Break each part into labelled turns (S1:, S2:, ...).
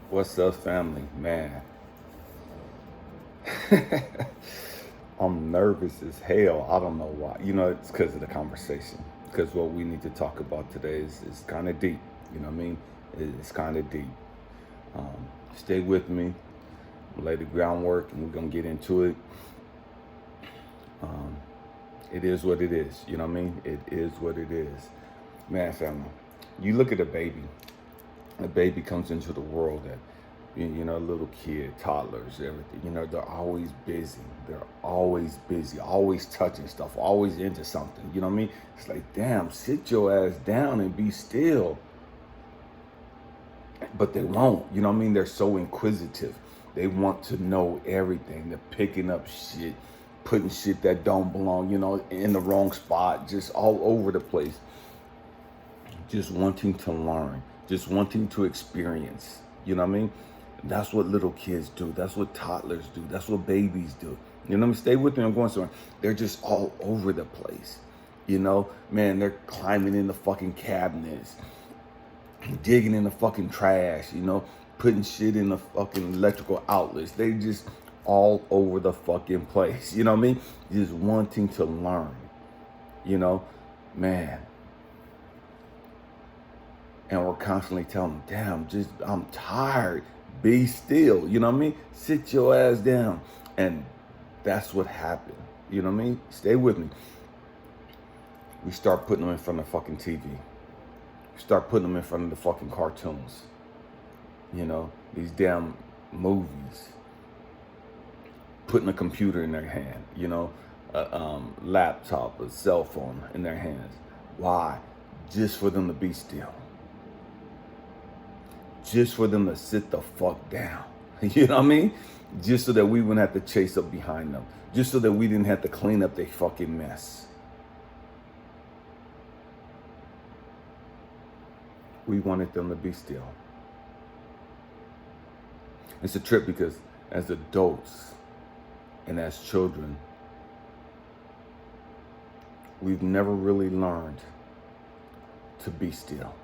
S1: What's up, family? Man, I'm nervous as hell. I don't know why. It's because of the conversation. Because what we need to talk about today is kind of deep. You know what I mean? It's kind of deep. Stay with me. Lay the groundwork, and we're gonna get into it. Um, it is what it is. You know what I mean? It is what it is. Man, family, you look at a baby. A baby comes into the world that a little kid, toddlers, everything. They're always busy. They're always busy, always touching stuff, always into something. You know what I mean? It's like, damn, sit your ass down and be still. But they won't. You know what I mean? They're so inquisitive. They want to know everything. They're picking up shit, putting shit that don't belong, in the wrong spot, just all over the place. Just wanting to learn, just wanting to experience. You know what I mean? That's what little kids do. That's what toddlers do. That's what babies do. You know what I mean? Stay with me. I'm going somewhere. They're just all over the place. Man, they're climbing in the fucking cabinets, digging in the fucking trash, putting shit in the fucking electrical outlets. They just all over the fucking place. You know what I mean? Just wanting to learn. You know, man. And we're constantly telling them, damn, I'm tired. Be still. You know what I mean? Sit your ass down. And that's what happened. You know what I mean? Stay with me. We start putting them in front of fucking TV. We start putting them in front of the fucking cartoons. These damn movies. Putting a computer in their hand, a laptop, a cell phone in their hands. Why? Just for them to be still. Just for them to sit the fuck down. You know what I mean? Just so that we wouldn't have to chase up behind them. Just so that we didn't have to clean up their fucking mess. We wanted them to be still. It's a trip because as adults and as children, we've never really learned to be still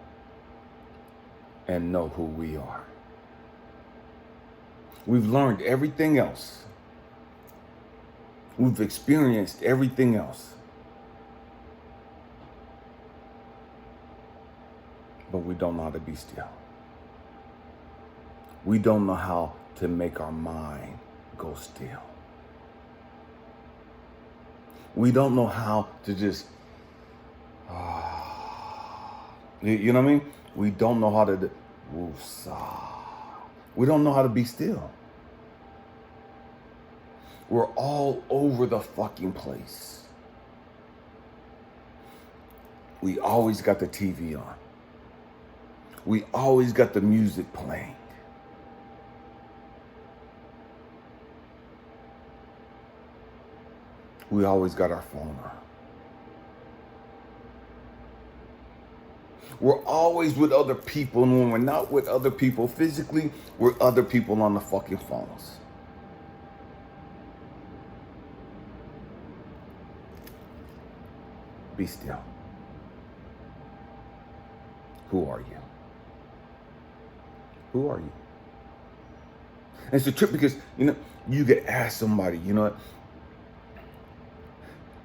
S1: and know who we are. We've learned everything else. We've experienced everything else. But we don't know how to be still. We don't know how to make our mind go still. We don't know how to just, you know what I mean? We don't know how to, we don't know how to be still. We're all over the fucking place. We always got the TV on. We always got the music playing. We always got our phone on. We're always with other people, and when we're not with other people physically, we're other people on the fucking phones. Be still. Who are you? Who are you? And it's a trip because, you could ask somebody,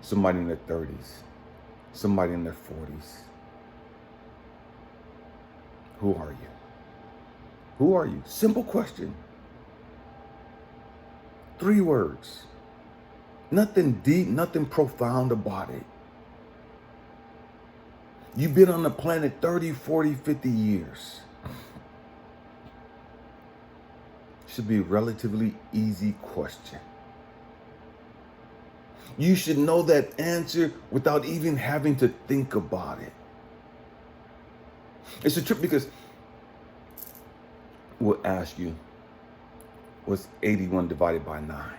S1: somebody in their 30s, somebody in their 40s. Who are you? Who are you? Simple question. 3 words. Nothing deep, nothing profound about it. You've been on the planet 30, 40, 50 years. Should be a relatively easy question. You should know that answer without even having to think about it. It's a trip because we'll ask you, what's 81 divided by 9?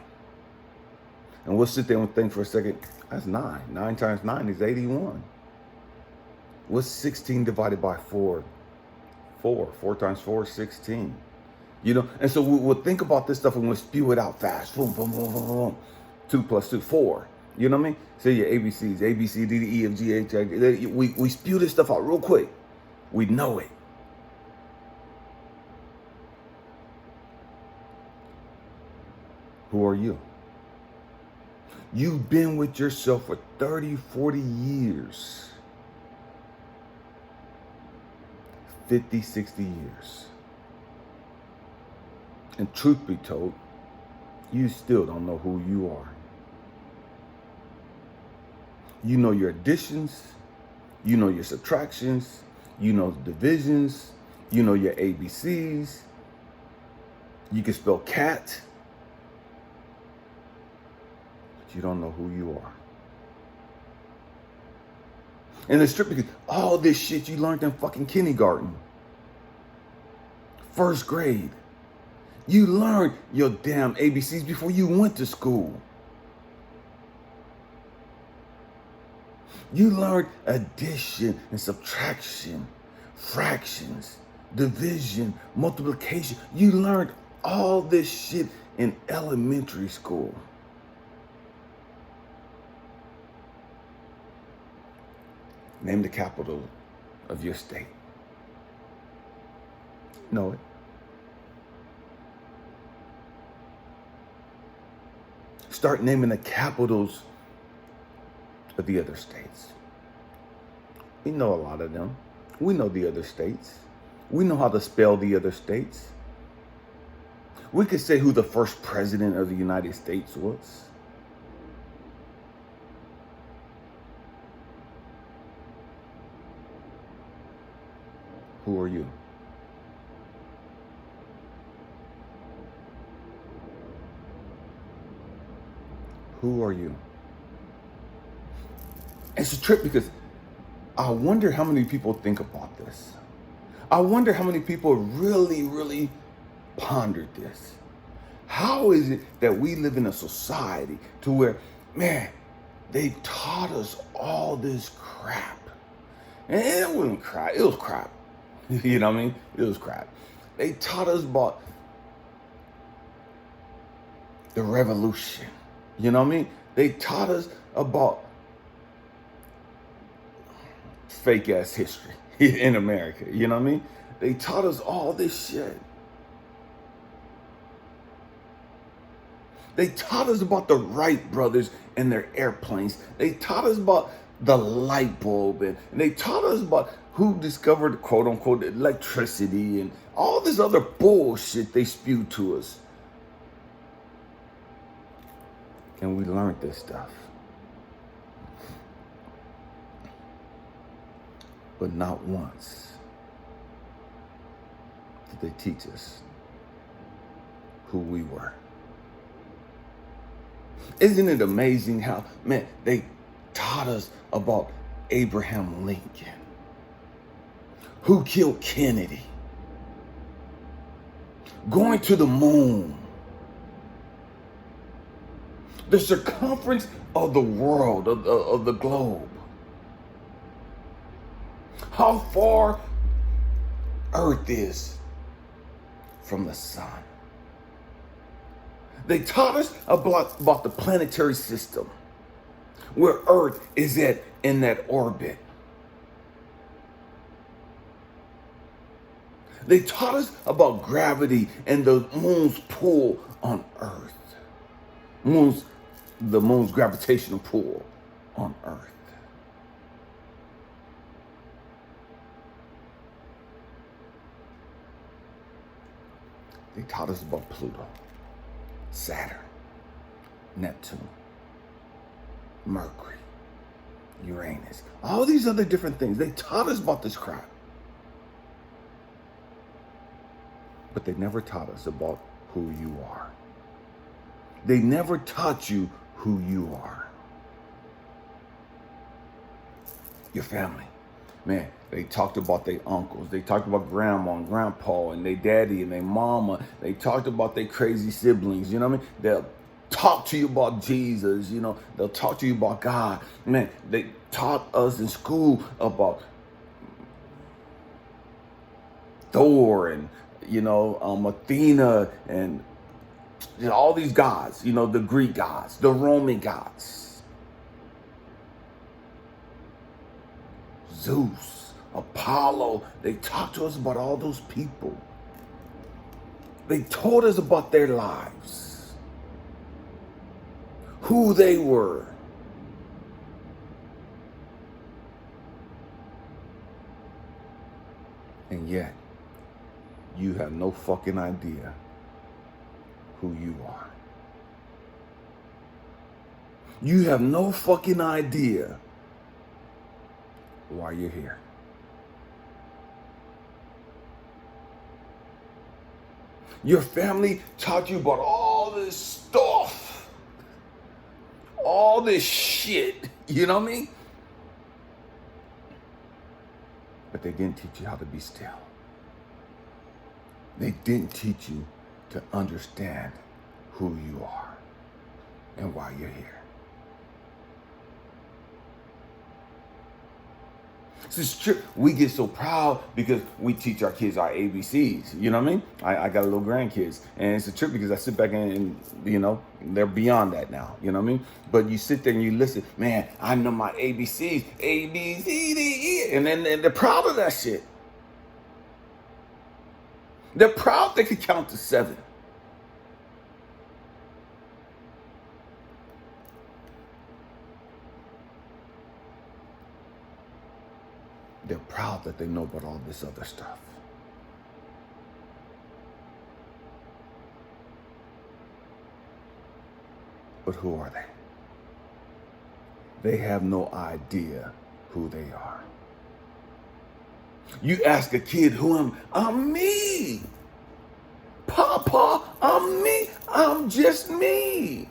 S1: And we'll sit there and think for a second, that's 9. 9 times 9 is 81. What's 16 divided by 4? 4. 4 times 4 is 16. And so we'll think about this stuff and we'll spew it out fast. Boom, boom, boom, boom, boom. 2 plus 2, 4. You know what I mean? Say your ABCs, A, B, C, D, D, E, F, G, H, I. We spew this stuff out real quick. We know it. Who are you? You've been with yourself for 30, 40 years. 50, 60 years. And truth be told, you still don't know who you are. You know your additions, you know your subtractions, you know the divisions, you know your ABCs. You can spell cat, but you don't know who you are. And it's tricky because all this shit you learned in fucking kindergarten, first grade. You learned your damn ABCs before you went to school. You learned addition and subtraction, fractions, division, multiplication. You learned all this shit in elementary school. Name the capital of your state. Know it. Start naming the capitals of the other states. We know a lot of them. We know the other states. We know how to spell the other states. We could say who the first president of the United States was. Who are you? Who are you? It's a trip because I wonder how many people think about this. I wonder how many people really, really pondered this. How is it that we live in a society to where, man, they taught us all this crap? And it wasn't crap, it was crap. You know what I mean? It was crap. They taught us about the revolution. You know what I mean? They taught us about fake ass history in America. You know what I mean? They taught us all this shit. They taught us about the Wright brothers and their airplanes. They taught us about the light bulb, and they taught us about who discovered quote unquote electricity and all this other bullshit they spewed to us. And we learned this stuff. But not once did they teach us who we were. Isn't it amazing how, man, they taught us about Abraham Lincoln, who killed Kennedy, going to the moon, the circumference of the world, of the globe, how far Earth is from the sun. They taught us about the planetary system, where Earth is at in that orbit. They taught us about gravity and the moon's pull on Earth. The moon's gravitational pull on Earth. They taught us about Pluto, Saturn, Neptune, Mercury, Uranus, all these other different things. They taught us about this crap. But they never taught us about who you are. They never taught you who you are. Your family. Man, they talked about their uncles. They talked about grandma and grandpa and their daddy and their mama. They talked about their crazy siblings. You know what I mean? They'll talk to you about Jesus. You know, they'll talk to you about God. Man, they taught us in school about Thor and, Athena and all these gods, the Greek gods, the Roman gods, Zeus, Apollo. They talked to us about all those people. They told us about their lives. who they were. And yet, you have no fucking idea who you are. You have no fucking idea why you're here. Your family taught you about all this stuff, all this shit, you know what I mean? But they didn't teach you how to be still. They didn't teach you to understand who you are and why you're here. It's true. We get so proud because we teach our kids our ABCs. You know what I mean? I got little grandkids, and it's a trip because I sit back and you know, they're beyond that now. You know what I mean? But you sit there and you listen. Man, I know my ABCs, A, B, C, D, E, and then they're proud of that shit. They're proud they can count to 7. They're proud that they know about all this other stuff. But who are they? They have no idea who they are. You ask a kid who am I? I'm me. Papa, I'm me. I'm just me.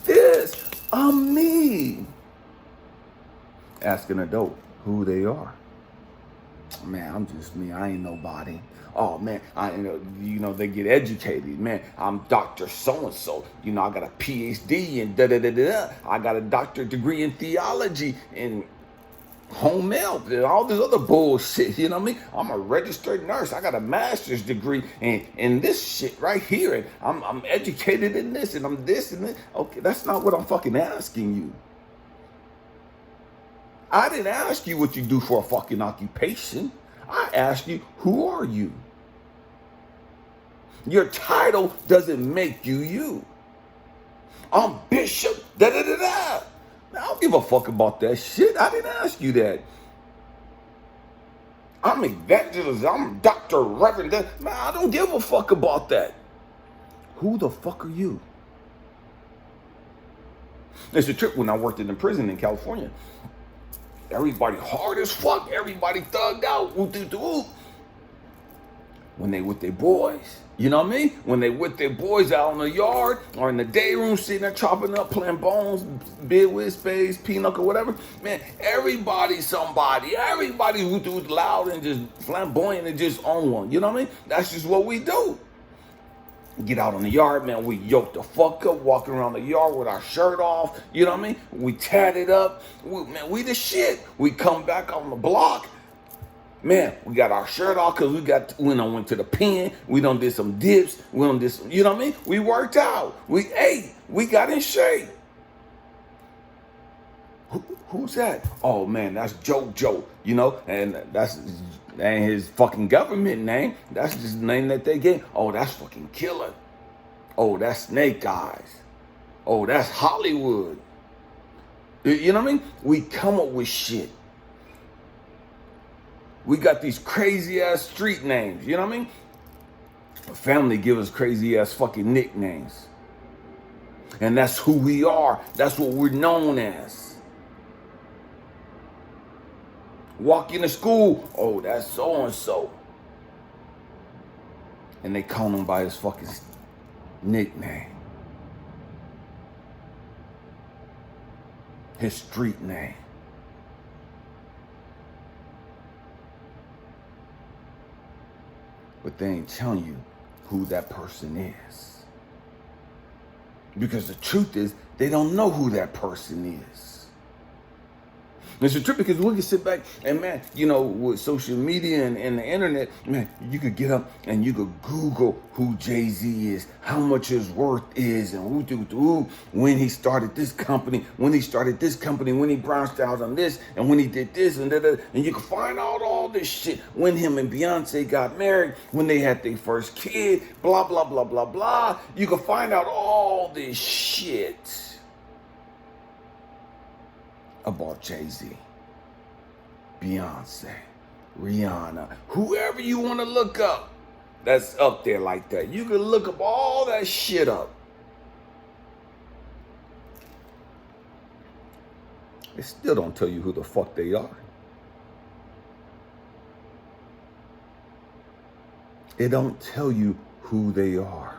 S1: This, I'm me. Ask an adult who they are. Man, I'm just me. I ain't nobody. Oh man, you know they get educated. Man, I'm Dr. So-and-so. You know, I got a PhD in da-da-da-da-da. I got a doctorate degree in theology and home health and all this other bullshit. You know what I mean? I'm a registered nurse. I got a master's degree in this shit right here. And I'm educated in this and I'm this and that. Okay, that's not what I'm fucking asking you. I didn't ask you what you do for a fucking occupation. I asked you, who are you? Your title doesn't make you you. I'm Bishop, da-da-da-da. I don't give a fuck about that shit. I didn't ask you that. I'm evangelist. I'm Dr. Reverend. Man, I don't give a fuck about that. Who the fuck are you? It's a trip when I worked in the prison in California. Everybody hard as fuck. Everybody thugged out. When they with their boys. You know what I mean? When they with their boys out in the yard or in the day room sitting there chopping up, playing bones, bid with spades, pinochle, whatever. Man, everybody's somebody. Everybody who's loud and just flamboyant and just on one. You know what I mean? That's just what we do. Get out in the yard, man. We yoke the fuck up, walking around the yard with our shirt off. You know what I mean? We tatted up. We the shit. We come back on the block. Man, we got our shirt off because we done went to the pen. We done did some dips. We done did some, you know what I mean? We worked out. We ate. We got in shape. Who's that? Oh man, that's Joe, you know? And that ain't his fucking government name. That's just the name that they gave. Oh, that's fucking Killer. Oh, that's Snake Eyes. Oh, that's Hollywood. You know what I mean? We come up with shit. We got these crazy ass street names, you know what I mean? Family give us crazy ass fucking nicknames. And that's who we are. That's what we're known as. Walk into school, oh, that's so-and-so. And they call him by his fucking nickname. His street name. But they ain't telling you who that person is. Because the truth is, they don't know who that person is. It's a trip because we can sit back and, man, with social media and the internet, man, you could get up and you could Google who Jay-Z is, how much his worth is, and when he started this company, when he branched out on this, and when he did this, and and you can find out all this shit. When him and Beyonce got married, when they had their first kid, blah, blah, blah, blah, blah. You can find out all this shit about Jay-Z, Beyonce, Rihanna, whoever you want to look up that's up there like that. You can look up all that shit up. It still don't tell you who the fuck they are. It don't tell you who they are.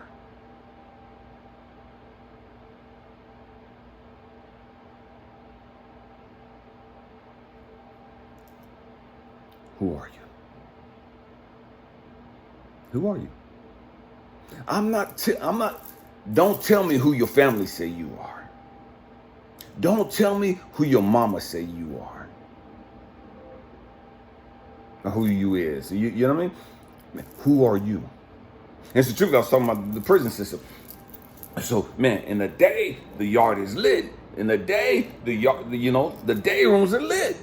S1: Who are you? Who are you? Don't tell me who your family say you are. Don't tell me who your mama say you are. Or who you is. You know what I mean? Who are you? And it's the truth. I was talking about the prison system. So, man, in the day, the yard is lit. In the day, the day rooms are lit.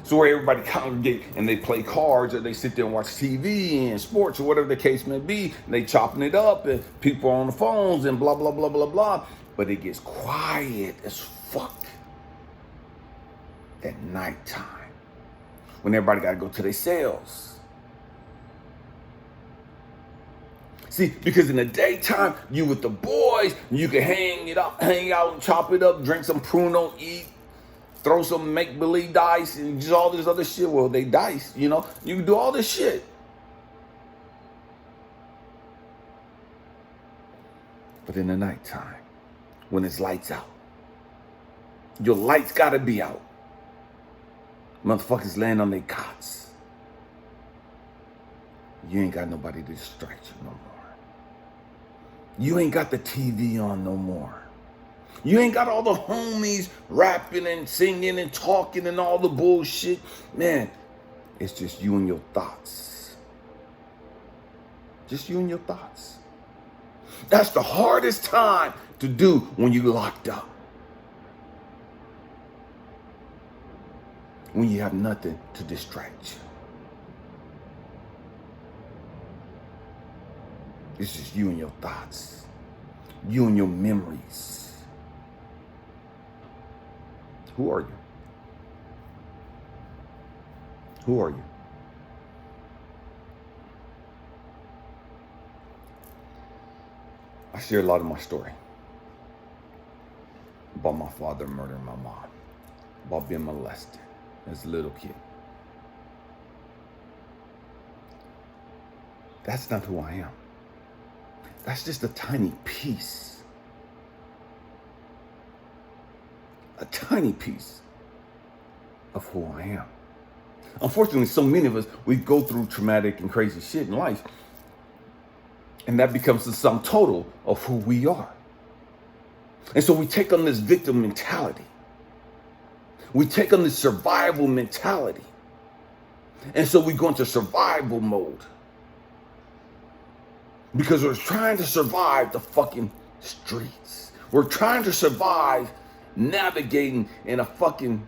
S1: So where everybody congregate and they play cards or they sit there and watch TV and sports or whatever the case may be. And they chopping it up and people are on the phones and blah, blah, blah, blah, blah. But it gets quiet as fuck at nighttime when everybody got to go to their cells. See, because in the daytime, you with the boys, you can hang out and chop it up, drink some Pruno, eat, throw some make-believe dice and just all this other shit. Well, they dice, you can do all this shit. But in the nighttime, when it's lights out, your lights gotta be out. Motherfuckers laying on their cots. You ain't got nobody to distract you no more. You ain't got the TV on no more. You ain't got all the homies rapping and singing and talking and all the bullshit. Man, it's just you and your thoughts. Just you and your thoughts. That's the hardest time to do when you're locked up. When you have nothing to distract you. It's just you and your thoughts. You and your memories. Who are you? Who are you? I share a lot of my story about my father murdering my mom, about being molested as a little kid. That's not who I am. That's just a tiny piece. A tiny piece of who I am. Unfortunately, so many of us, we go through traumatic and crazy shit in life. And that becomes the sum total of who we are. And so we take on this victim mentality. We take on this survival mentality. And so we go into survival mode. Because we're trying to survive the fucking streets. We're trying to survive navigating in a fucking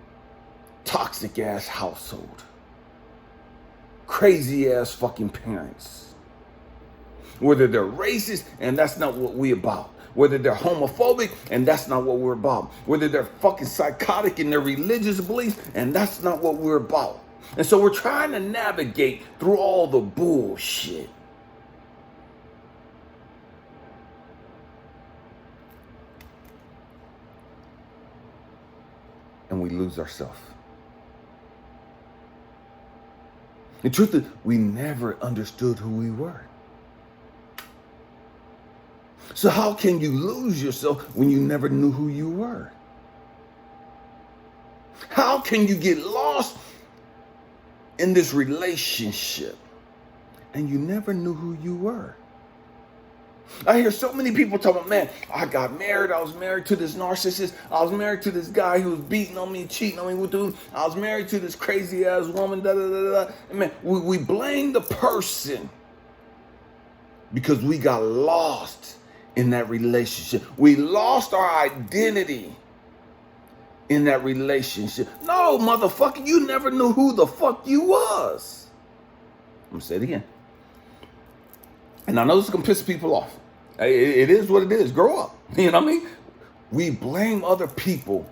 S1: toxic ass household. Crazy ass fucking parents. Whether they're racist and that's not what we about. Whether they're homophobic and that's not what we're about. Whether they're fucking psychotic in their religious beliefs and that's not what we're about. And so we're trying to navigate through all the bullshit. And we lose ourselves. The truth is, we never understood who we were. So how can you lose yourself when you never knew who you were? How can you get lost in this relationship and you never knew who you were? I hear so many people talking, man, I got married. I was married to this narcissist. I was married to this guy who was beating on me, cheating on me with dude. I was married to this crazy ass woman. Da, da, da, da. And man, we blame the person because we got lost in that relationship. We lost our identity in that relationship. No, motherfucker, you never knew who the fuck you was. I'm gonna say it again. And I know this is gonna piss people off. It is what it is. Grow up. You know what I mean? We blame other people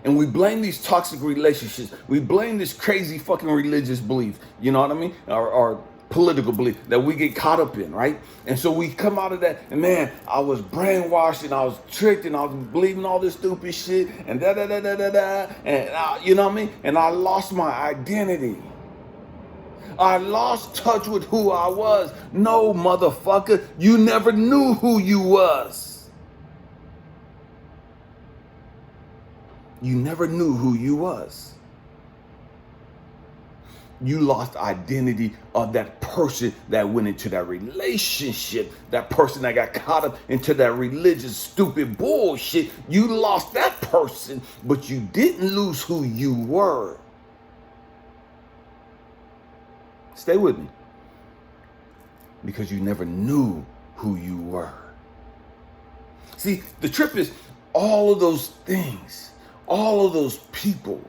S1: and we blame these toxic relationships. We blame this crazy fucking religious belief. You know what I mean? Or political belief that we get caught up in, right? And so we come out of that, and man, I was brainwashed and I was tricked and I was believing all this stupid shit and da da da da da da. And you know what I mean? And I lost my identity. I lost touch with who I was. No, motherfucker, you never knew who you was. You never knew who you was. You lost identity of that person that went into that relationship, that person that got caught up into that religious stupid bullshit. You lost that person, but you didn't lose who you were. Stay with me. Because you never knew who you were. See, the trip is all of those things, all of those people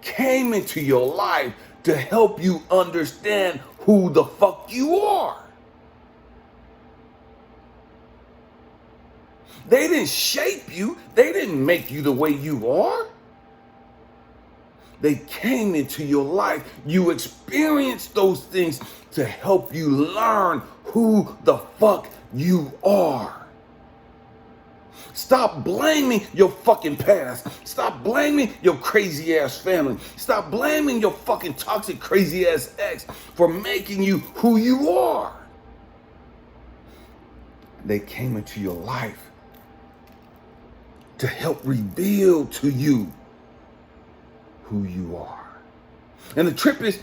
S1: came into your life to help you understand who the fuck you are. They didn't shape you. They didn't make you the way you are. They came into your life. You experienced those things to help you learn who the fuck you are. Stop blaming your fucking past. Stop blaming your crazy ass family. Stop blaming your fucking toxic crazy ass ex for making you who you are. They came into your life to help reveal to you who you are. And the trip is,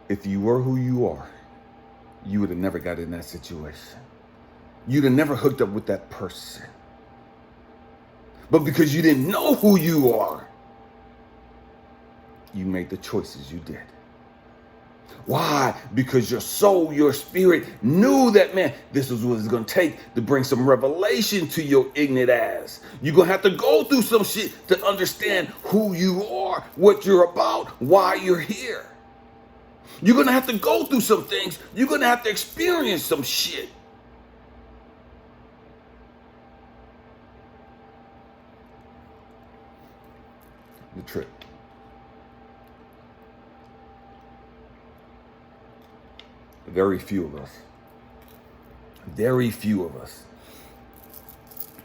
S1: if you were who you are, you would have never got in that situation. You'd have never hooked up with that person. But because you didn't know who you are, you made the choices you did. Why? Because your soul, your spirit knew that, man, this is what it's going to take to bring some revelation to your ignorant ass. You're going to have to go through some shit to understand who you are, what you're about, why you're here. You're going to have to go through some things. You're going to have to experience some shit. The trip. Very few of us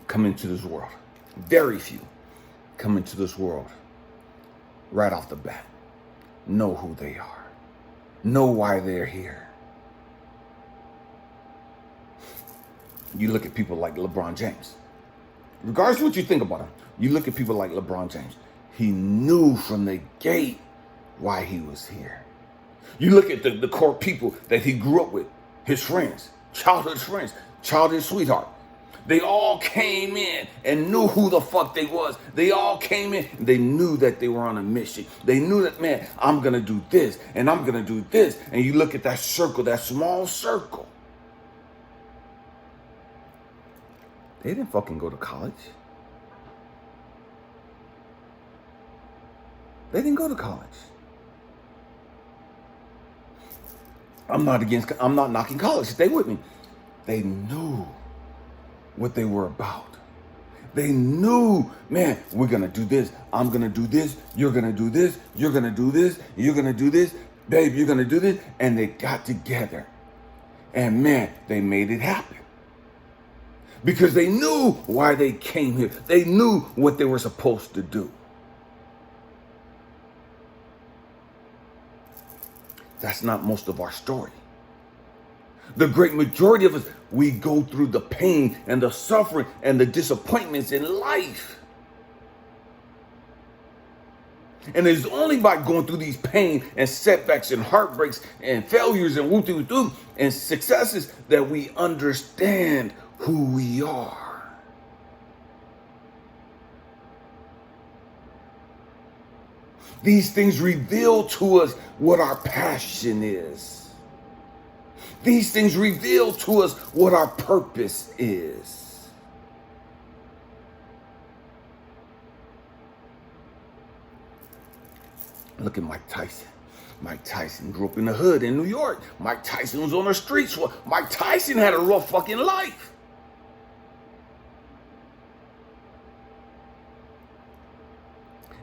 S1: come into this world. Very few come into this world right off the bat. Know who they are. Know why they're here. You look at people like LeBron James. Regardless of what you think about him, you look at people like LeBron James. He knew from the gate why he was here. You look at the core people that he grew up with, his friends, childhood sweetheart. They all came in and knew who the fuck they was. They all came in and they knew that they were on a mission. They knew that, man, I'm going to do this and I'm going to do this. And you look at that circle, that small circle. They didn't fucking go to college. They didn't go to college. I'm not knocking college. Stay with me. They knew what they were about. They knew, man, we're going to do this. I'm going to do this. You're going to do this. You're going to do this. You're going to do this. Babe, you're going to do this. And they got together. And man, they made it happen. Because they knew why they came here. They knew what they were supposed to do. That's not most of our story. The great majority of us, we go through the pain and the suffering and the disappointments in life. And it's only by going through these pain and setbacks and heartbreaks and failures and woo-doo-doo and successes that we understand who we are. These things reveal to us what our passion is. These things reveal to us what our purpose is. Look at Mike Tyson. Mike Tyson grew up in the hood in New York. Mike Tyson was on the streets. Mike Tyson had a rough fucking life.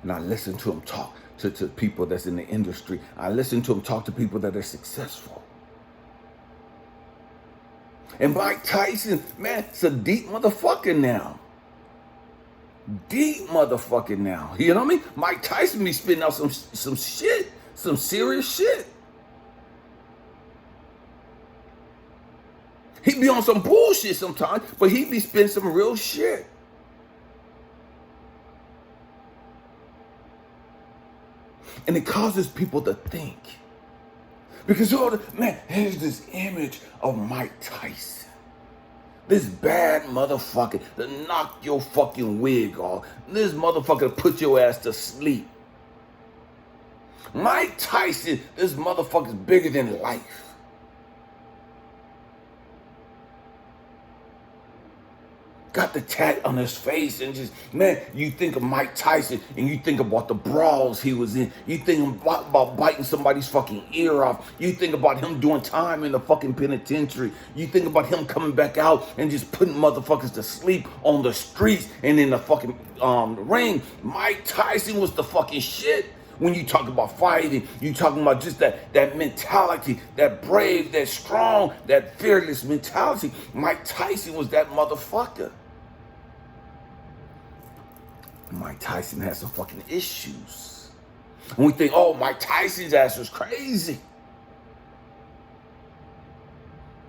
S1: And I listen to him talk to people that's in the industry. I listen to him talk to people that are successful. And Mike Tyson, man, it's a deep motherfucker now. Deep motherfucker now. You know what I mean? Mike Tyson be spitting out some shit. Some serious shit. He be on some bullshit sometimes, but he be spitting some real shit. And it causes people to think. Because, man, here's this image of Mike Tyson. This bad motherfucker that knock your fucking wig off. This motherfucker put your ass to sleep. Mike Tyson, this motherfucker's bigger than life. Got the tat on his face and just, man, you think of Mike Tyson and you think about the brawls he was in. You think about biting somebody's fucking ear off. You think about him doing time in the fucking penitentiary. You think about him coming back out and just putting motherfuckers to sleep on the streets and in the fucking ring. Mike Tyson was the fucking shit. When you talk about fighting, you talking about just that mentality, that brave, that strong, that fearless mentality. Mike Tyson was that motherfucker. Mike Tyson has some fucking issues. And we think, oh, Mike Tyson's ass was crazy.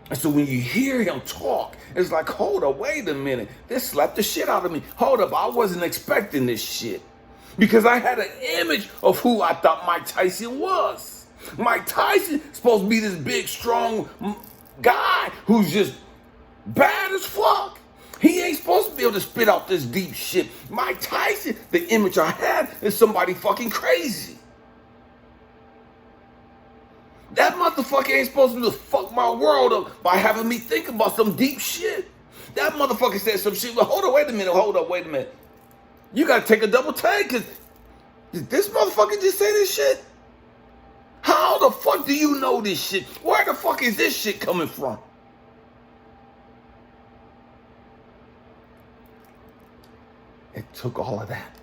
S1: And so when you hear him talk, it's like, hold up, wait a minute. This slapped the shit out of me. Hold up, I wasn't expecting this shit. Because I had an image of who I thought Mike Tyson was. Mike Tyson is supposed to be this big, strong guy who's just bad as fuck. He ain't supposed to be able to spit out this deep shit. Mike Tyson, the image I had is somebody fucking crazy. That motherfucker ain't supposed to just fuck my world up by having me think about some deep shit. That motherfucker said some shit. Well, hold up, wait a minute. You gotta take a double take, cause did this motherfucker just say this shit? How the fuck do you know this shit? Where the fuck is this shit coming from? It took all of that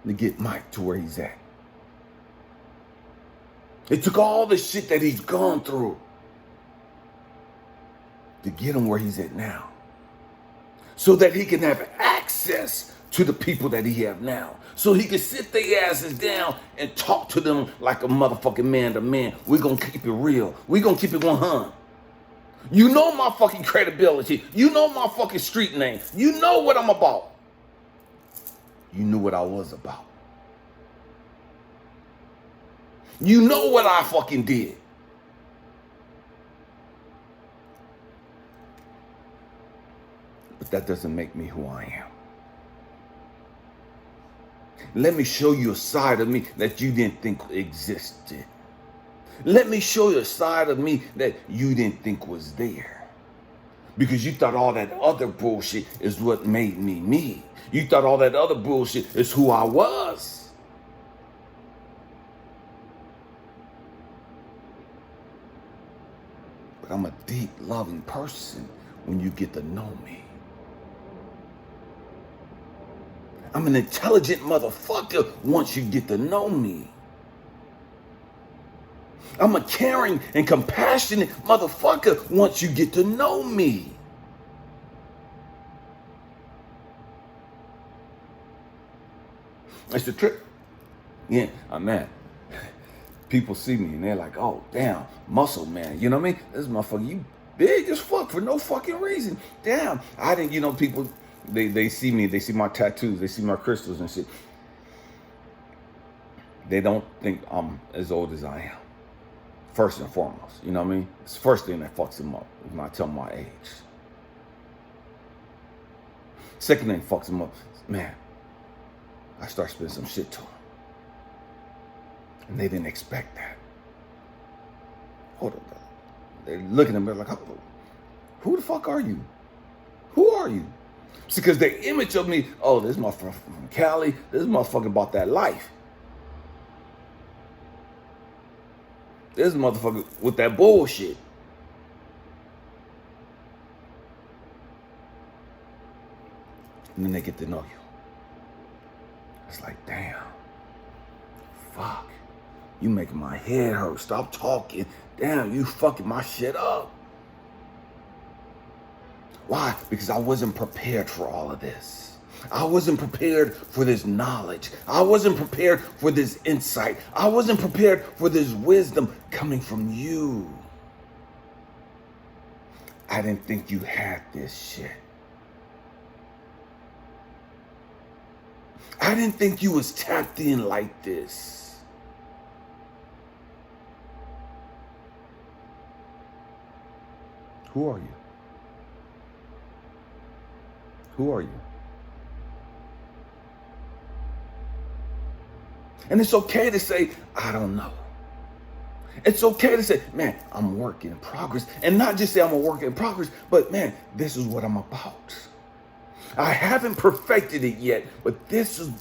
S1: to get Mike to where he's at. It took all the shit that he's gone through to get him where he's at now. So that he can have access to the people that he have now. So he can sit their asses down and talk to them like a motherfucking man to man. We're going to keep it real. We're going to keep it 100. You know my fucking credibility. You know my fucking street name. You know what I'm about. You knew what I was about. You know what I fucking did. But that doesn't make me who I am. Let me show you a side of me that you didn't think existed. Let me show you a side of me that you didn't think was there. Because you thought all that other bullshit is what made me me. You thought all that other bullshit is who I was. But I'm a deep, loving person when you get to know me. I'm an intelligent motherfucker once you get to know me. I'm a caring and compassionate motherfucker once you get to know me. That's the trick. Yeah, man. People see me and they're like, oh, damn, muscle man. You know what I mean? This motherfucker, you big as fuck for no fucking reason. Damn, I didn't, people... They see me, they see my tattoos, they see my crystals and shit. They don't think I'm as old as I am. First and foremost, you know what I mean? It's the first thing that fucks them up when I tell them my age. Second thing fucks them up, man, I start spitting some shit to them. And they didn't expect that. Hold on. They're looking at me like, oh, who the fuck are you? Who are you? See, because their image of me, oh, this motherfucker from Cali, this motherfucker about that life. This motherfucker with that bullshit. And then they get to know you. It's like, damn, fuck. You making my head hurt. Stop talking. Damn, you fucking my shit up. Why? Because I wasn't prepared for all of this. I wasn't prepared for this knowledge. I wasn't prepared for this insight. I wasn't prepared for this wisdom coming from you. I didn't think you had this shit. I didn't think you was tapped in like this. Who are you? Who are you? And it's okay to say, I don't know. It's okay to say, man, I'm a work in progress. And not just say I'm a work in progress, but man, this is what I'm about. I haven't perfected it yet, but this is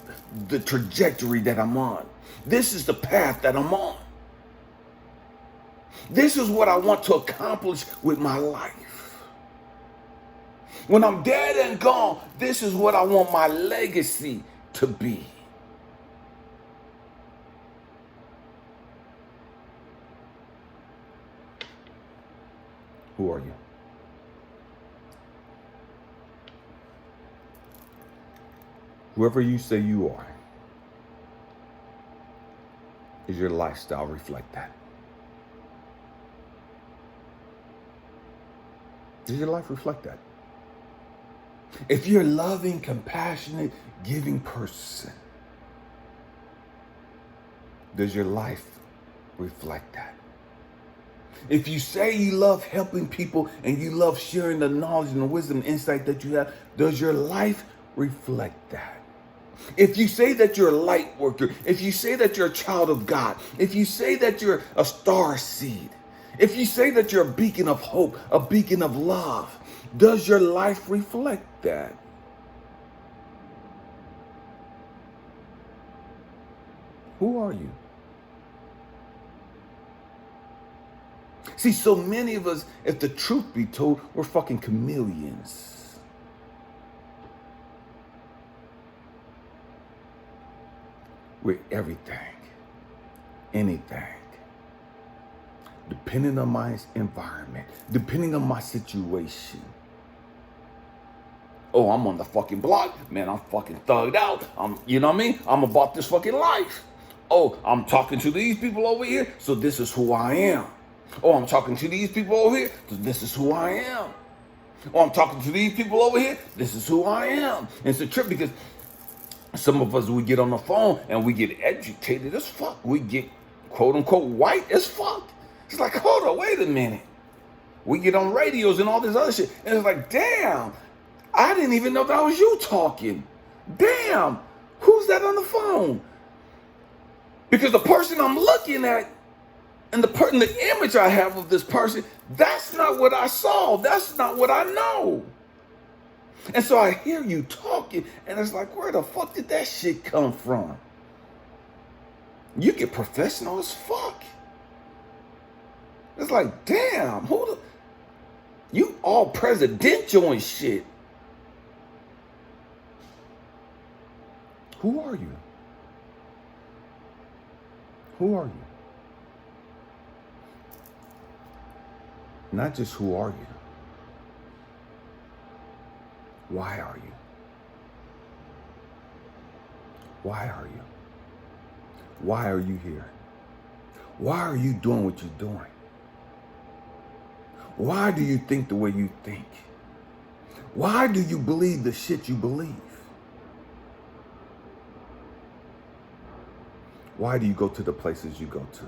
S1: the trajectory that I'm on. This is the path that I'm on. This is what I want to accomplish with my life. When I'm dead and gone, this is what I want my legacy to be. Who are you? Whoever you say you are, is your lifestyle reflect that? Does your life reflect that? If you're a loving, compassionate, giving person, does your life reflect that? If you say you love helping people and you love sharing the knowledge and the wisdom and insight that you have, does your life reflect that? If you say that you're a light worker, if you say that you're a child of God, if you say that you're a star seed, if you say that you're a beacon of hope, a beacon of love, does your life reflect that? Who are you? See, so many of us, if the truth be told, we're fucking chameleons. We're everything, anything. Depending on my environment, depending on my situation. Oh, I'm on the fucking block. Man, I'm fucking thugged out. You know what I mean? I'm about this fucking life. Oh, I'm talking to these people over here, so this is who I am. Oh, I'm talking to these people over here, so this is who I am. Oh, I'm talking to these people over here, this is who I am. And it's a trip because some of us, we get on the phone and we get educated as fuck. We get quote unquote white as fuck. It's like, hold on, wait a minute. We get on radios and all this other shit. And it's like, damn, I didn't even know that was you talking. Damn, who's that on the phone? Because the person I'm looking at and the image I have of this person, that's not what I saw. That's not what I know. And so I hear you talking, and it's like, where the fuck did that shit come from? You get professional as fuck. It's like, damn, you all presidential and shit. Who are you? Who are you? Not just who are you. Why are you? Why are you? Why are you here? Why are you doing what you're doing? Why do you think the way you think? Why do you believe the shit you believe? Why do you go to the places you go to?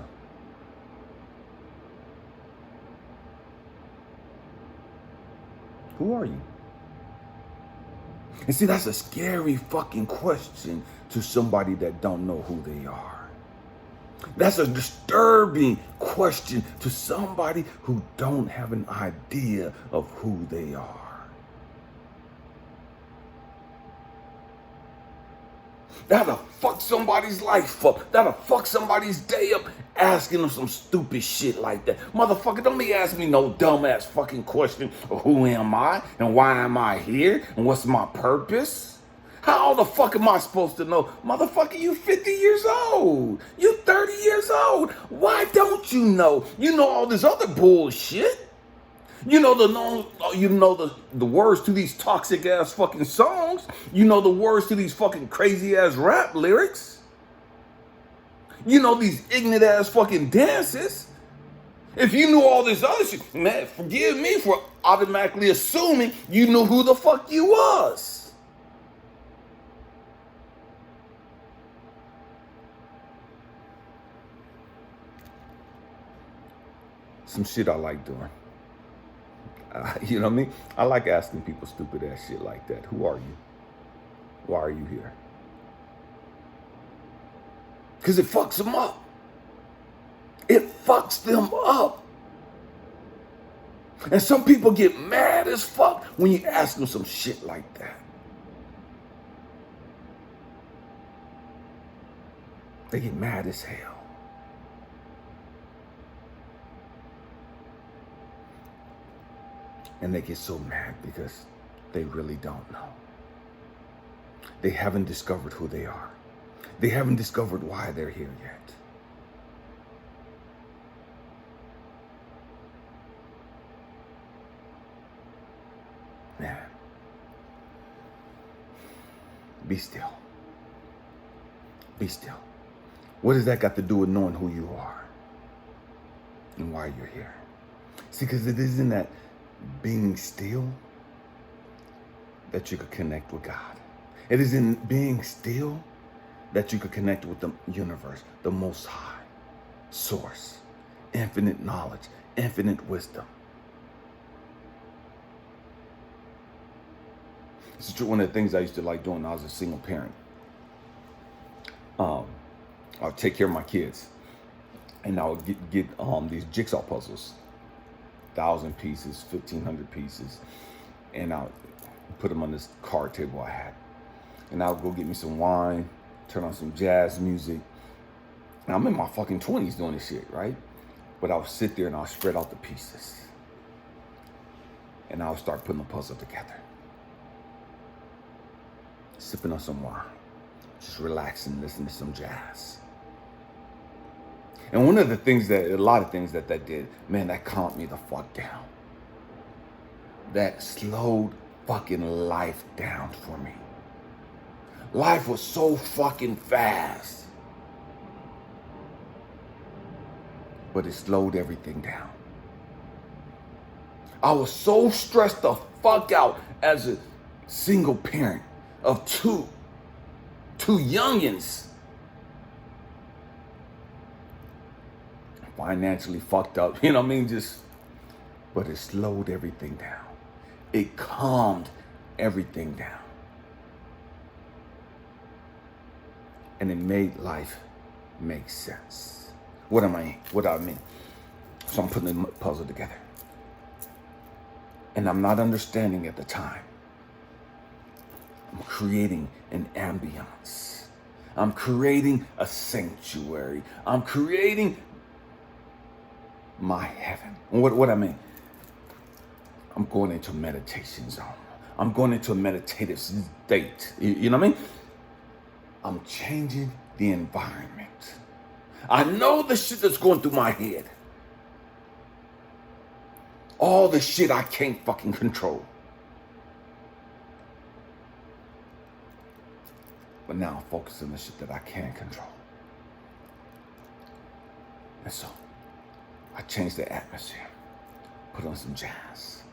S1: Who are you? And see, that's a scary fucking question to somebody that don't know who they are. That's a disturbing question to somebody who don't have an idea of who they are. That'll fuck somebody's life up. That'll fuck somebody's day up asking them some stupid shit like that. Motherfucker, don't be asking me no dumbass fucking question of who am I and why am I here and what's my purpose? How the fuck am I supposed to know? Motherfucker, you 50 years old. You 30 years old. Why don't you know? You know all this other bullshit. You know the words to these toxic ass fucking songs. You know the words to these fucking crazy ass rap lyrics. You know these ignorant ass fucking dances. If you knew all this other shit, man, forgive me for automatically assuming you knew who the fuck you was. Some shit I like doing. You know what I mean? I like asking people stupid ass shit like that. Who are you? Why are you here? Because it fucks them up. It fucks them up. And some people get mad as fuck when you ask them some shit like that. They get mad as hell. And they get so mad because they really don't know. They haven't discovered who they are. They haven't discovered why they're here yet. Man, be still. Be still. What does that got to do with knowing who you are and why you're here? See, because it isn't that being still that you could connect with God. It is in being still that you could connect with the universe, the Most High, Source, infinite knowledge, infinite wisdom. This is one of the things I used to like doing when I was a single parent. I'll take care of my kids, and I would get these jigsaw puzzles. 1,000 pieces, 1,500 pieces, and I'll put them on this card table I had. And I'll go get me some wine, turn on some jazz music. And I'm in my fucking 20s doing this shit, right? But I'll sit there and I'll spread out the pieces. And I'll start putting the puzzle together. Sipping on some wine, just relaxing, listening to some jazz. And a lot of things that did, man, that calmed me the fuck down. That slowed fucking life down for me. Life was so fucking fast. But it slowed everything down. I was so stressed the fuck out as a single parent of two youngins. Financially fucked up, you know what I mean? But it slowed everything down. It calmed everything down. And it made life make sense. What do I mean? So I'm putting the puzzle together. And I'm not understanding at the time. I'm creating an ambience. I'm creating a sanctuary. I'm creating my heaven. What I mean? I'm going into a meditation zone. I'm going into a meditative state. You know what I mean? I'm changing the environment. I know the shit that's going through my head. All the shit I can't fucking control. But now I'm focusing on the shit that I can control. And so, I changed the atmosphere. Put on some jazz.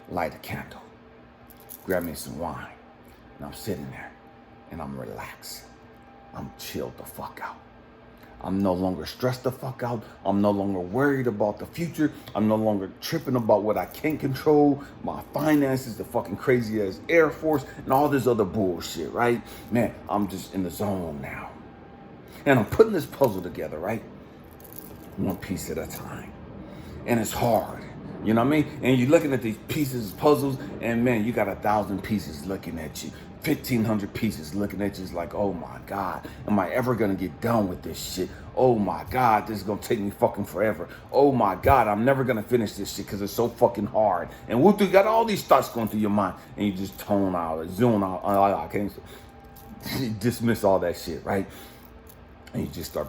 S1: Light a candle. Grab me some wine. And I'm sitting there. And I'm relaxing. I'm chilled the fuck out. I'm no longer stressed the fuck out. I'm no longer worried about the future. I'm no longer tripping about what I can't control. My finances, the fucking crazy ass Air Force, and all this other bullshit, right? Man, I'm just in the zone now. And I'm putting this puzzle together, right? One piece at a time. And it's hard. You know what I mean? And you're looking at these pieces, puzzles, and man, you got 1,000 pieces looking at you. 1,500 pieces looking at you. It's like, oh my God, am I ever gonna get done with this shit? Oh my God, this is gonna take me fucking forever. Oh my God, I'm never gonna finish this shit because it's so fucking hard. And you got all these thoughts going through your mind, and you just tone out or zone out. I can't dismiss all that shit, right? And you just start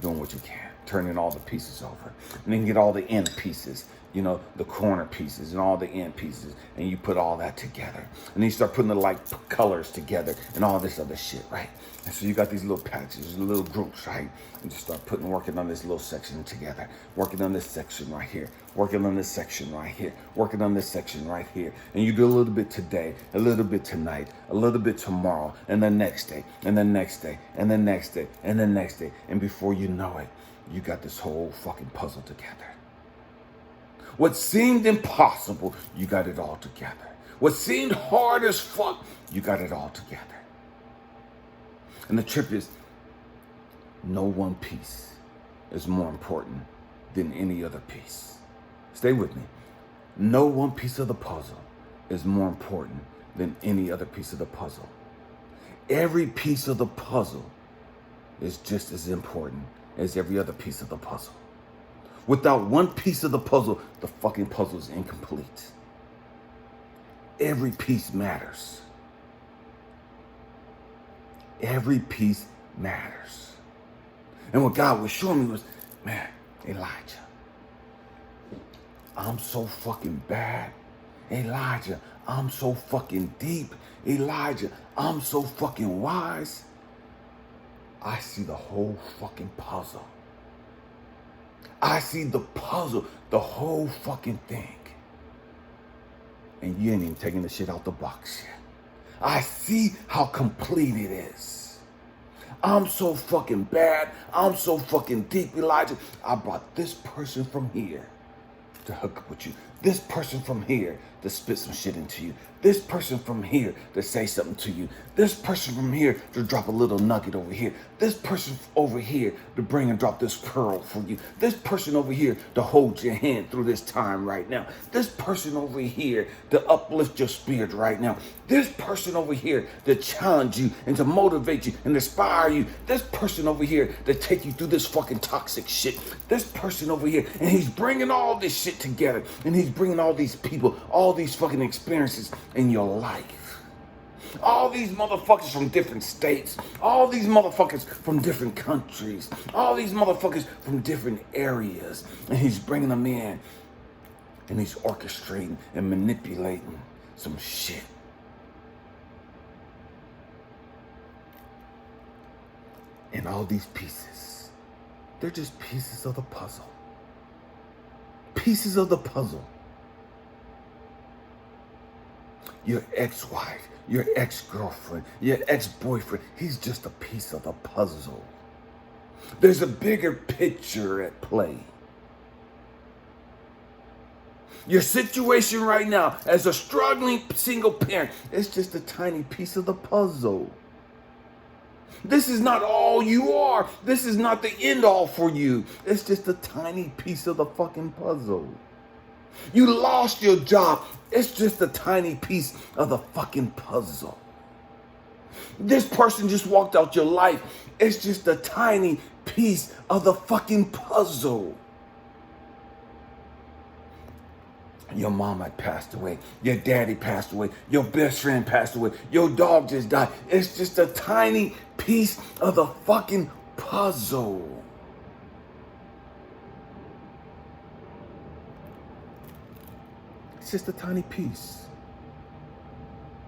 S1: doing what you can, turning all the pieces over, and then get all the end pieces. You know, the corner pieces and all the end pieces, and you put all that together. And then you start putting the like colors together and all this other shit, right? And so you got these little patches, little groups, right? And just start working on this little section together, working on this section right here, working on this section right here, working on this section right here. And you do a little bit today, a little bit tonight, a little bit tomorrow, and the next day, and the next day, and the next day, and the next day. And before you know it, you got this whole fucking puzzle together. What seemed impossible, you got it all together. What seemed hard as fuck, you got it all together. And the trip is, no one piece is more important than any other piece. Stay with me. No one piece of the puzzle is more important than any other piece of the puzzle. Every piece of the puzzle is just as important as every other piece of the puzzle. Without one piece of the puzzle, the fucking puzzle is incomplete. Every piece matters. Every piece matters. And what God was showing me was, man, Elijah, I'm so fucking bad. Elijah, I'm so fucking deep. Elijah, I'm so fucking wise. I see the whole fucking puzzle. I see the puzzle, the whole fucking thing. And you ain't even taking the shit out the box yet. I see how complete it is. I'm so fucking bad. I'm so fucking deep, Elijah. I brought this person from here to hook up with you. This person from here to spit some shit into you. This person from here to say something to you. This person from here to drop a little nugget over here. This person over here to bring and drop this pearl for you. This person over here to hold your hand through this time right now. This person over here to uplift your spirit right now. This person over here to challenge you and to motivate you and inspire you. This person over here to take you through this fucking toxic shit. This person over here, and he's bringing all this shit together, and he's bringing all these people, all these fucking experiences in your life. All these motherfuckers from different states, all these motherfuckers from different countries, all these motherfuckers from different areas, and he's bringing them in, and he's orchestrating and manipulating some shit. And all these pieces, they're just pieces of the puzzle. Pieces of the puzzle. Your ex-wife, your ex-girlfriend, your ex-boyfriend, he's just a piece of the puzzle. There's a bigger picture at play. Your situation right now as a struggling single parent, it's just a tiny piece of the puzzle. This is not all you are. This is not the end all for you. It's just a tiny piece of the fucking puzzle. You lost your job. It's just a tiny piece of the fucking puzzle. This person just walked out your life. It's just a tiny piece of the fucking puzzle. Your mama passed away. Your daddy passed away. Your best friend passed away. Your dog just died. It's just a tiny piece of the fucking puzzle. It's just a tiny piece.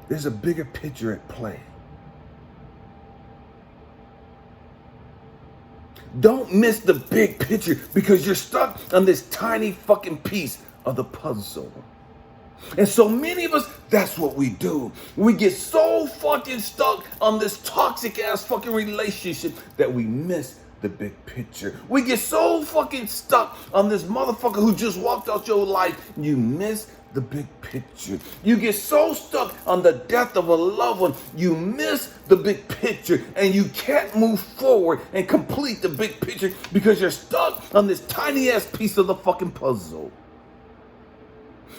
S1: There's a bigger picture at play. Don't miss the big picture because you're stuck on this tiny fucking piece of the puzzle. And so many of us, that's what we do. We get so fucking stuck on this toxic ass fucking relationship that we miss the big picture. We get so fucking stuck on this motherfucker who just walked out your life. You miss the big picture. You get so stuck on the death of a loved one. You miss the big picture and you can't move forward and complete the big picture because you're stuck on this tiny ass piece of the fucking puzzle.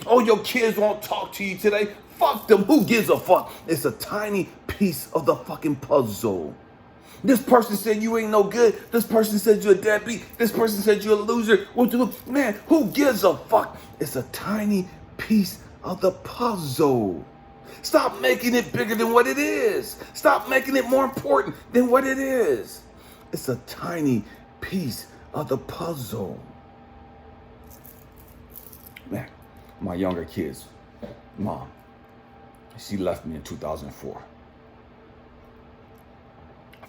S1: Oh, your kids won't talk to you today. Fuck them. Who gives a fuck? It's a tiny piece of the fucking puzzle. This person said you ain't no good. This person said you're a deadbeat. This person said you're a loser. Man, who gives a fuck? It's a tiny piece of the puzzle. Stop making it bigger than what it is. Stop making it more important than what it is. It's a tiny piece of the puzzle. Man, my younger kids, mom, she left me in 2004.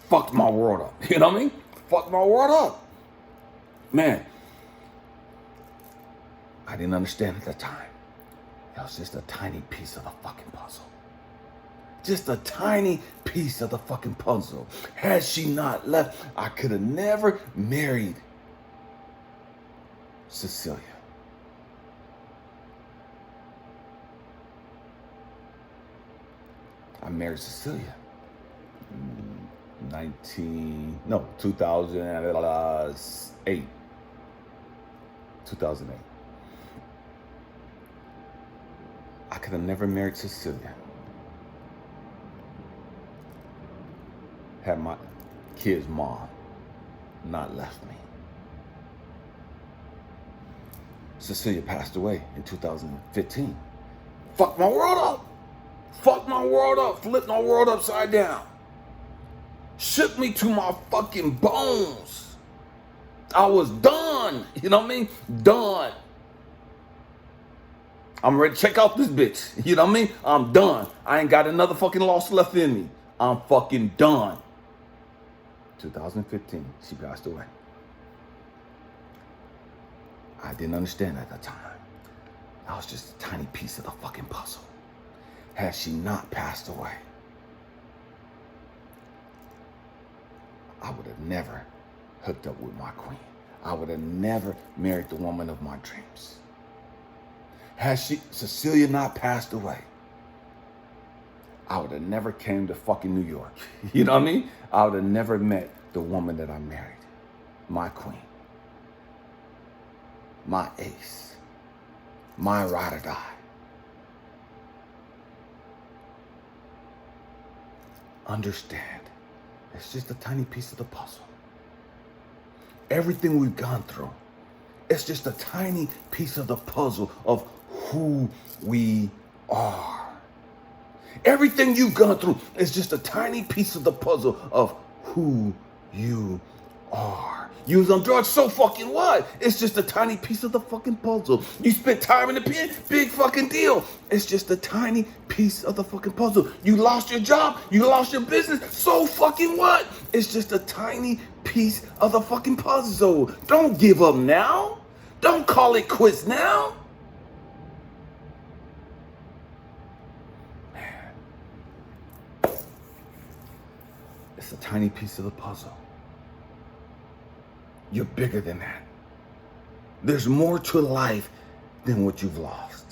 S1: Fucked my world up. You know what I mean? Fucked my world up. Man, I didn't understand at the time. It was just a tiny piece of the fucking puzzle. Just a tiny piece of the fucking puzzle. Had she not left, I could have never married Cecilia. I married Cecilia. 2008. 2008. I could have never married Cecilia had my kid's mom not left me. Cecilia passed away in 2015. Fucked my world up. Fucked my world up. Flipped my world upside down. Shook me to my fucking bones. I was done. You know what I mean? Done. I'm ready to check out this bitch. You know what I mean? I'm done. I ain't got another fucking loss left in me. I'm fucking done. 2015, she passed away. I didn't understand at the time. I was just a tiny piece of the fucking puzzle. Had she not passed away, I would have never hooked up with my queen. I would have never married the woman of my dreams. Had Cecilia not passed away, I would have never came to fucking New York. You know what I mean? I would have never met the woman that I married. My queen. My ace. My ride or die. Understand, it's just a tiny piece of the puzzle. Everything we've gone through, it's just a tiny piece of the puzzle of who we are. Everything you've gone through is just a tiny piece of the puzzle of who you are. You was on drugs, so fucking what? It's just a tiny piece of the fucking puzzle. You spent time in the pen, big fucking deal. It's just a tiny piece of the fucking puzzle. You lost your job, you lost your business, so fucking what? It's just a tiny piece of the fucking puzzle. Don't give up now. Don't call it quits now. Man. It's a tiny piece of the puzzle. You're bigger than that. There's more to life than what you've lost.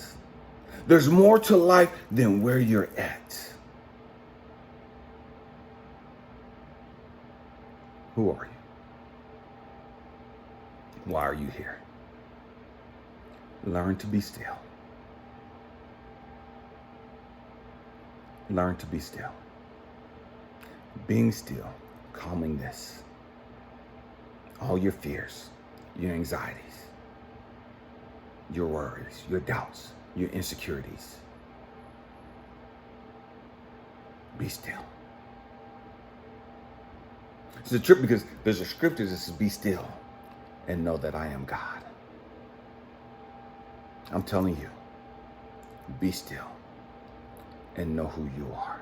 S1: There's more to life than where you're at. Who are you? Why are you here? Learn to be still. Learn to be still. Being still, calming this. All your fears, your anxieties, your worries, your doubts, your insecurities. Be still. It's a trip because there's a scripture that says, be still and know that I am God. I'm telling you, be still and know who you are.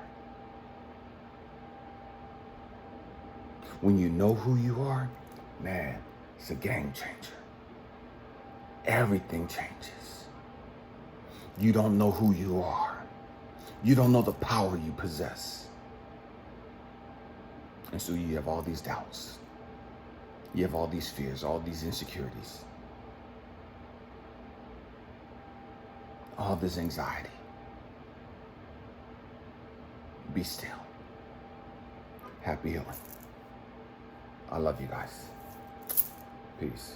S1: When you know who you are, man, it's a game changer. Everything changes. You don't know who you are. You don't know the power you possess. And so you have all these doubts. You have all these fears, all these insecurities, all this anxiety. Be still. Happy healing. I love you guys. Peace.